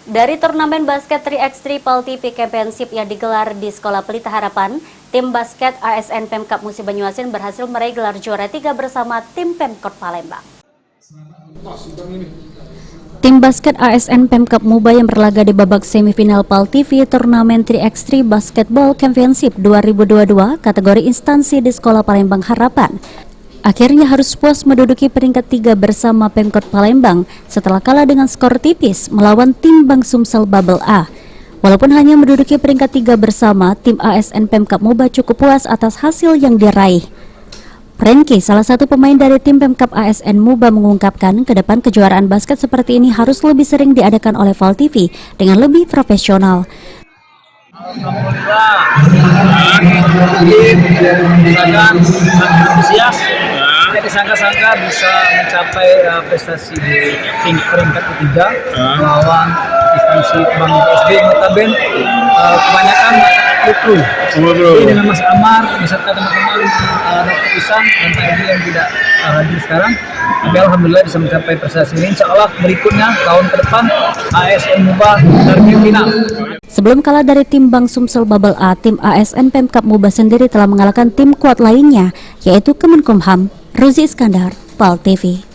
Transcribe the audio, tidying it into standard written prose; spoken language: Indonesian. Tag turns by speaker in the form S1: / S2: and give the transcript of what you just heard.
S1: Dari turnamen basket 3x3 PAL TV Championship yang digelar di Sekolah Pelita Harapan, tim basket ASN Pemkab Musi Banyuasin berhasil meraih gelar juara 3 bersama tim Pemkot Palembang. Tim basket ASN Pemkab Muba yang berlaga di babak semifinal PAL TV turnamen 3x3 Basketball Championship 2022 kategori instansi di Sekolah Palembang Harapan akhirnya harus puas menduduki peringkat 3 bersama Pemkot Palembang setelah kalah dengan skor tipis melawan tim Bang Sumsel Bubble A. Walaupun hanya menduduki peringkat 3 bersama, tim ASN Pemkab Muba cukup puas atas hasil yang diraih. Franky, salah satu pemain dari tim Pemkab ASN Muba, mengungkapkan ke depan kejuaraan basket seperti ini harus lebih sering diadakan oleh PAL TV dengan lebih profesional.
S2: Alhamdulillah, antusias. Tidak disangka-sangka bisa mencapai prestasi di peringkat ketiga melawan instansi Bang SD Notaben. Kebanyakan kru. Jadi dengan Mas Amar beserta teman-teman Dr. Isang dan Pak Edi yang tidak hadir sekarang, tapi alhamdulillah bisa mencapai prestasi ini. Insya Allah berikutnya tahun ke depan ASN Muba target final.
S1: Sebelum kalah dari tim Bang Sumsel Bubble A, tim ASN Pemkab Muba sendiri telah mengalahkan tim kuat lainnya, yaitu Kemenkumham. Rozi Iskandar, PAL TV.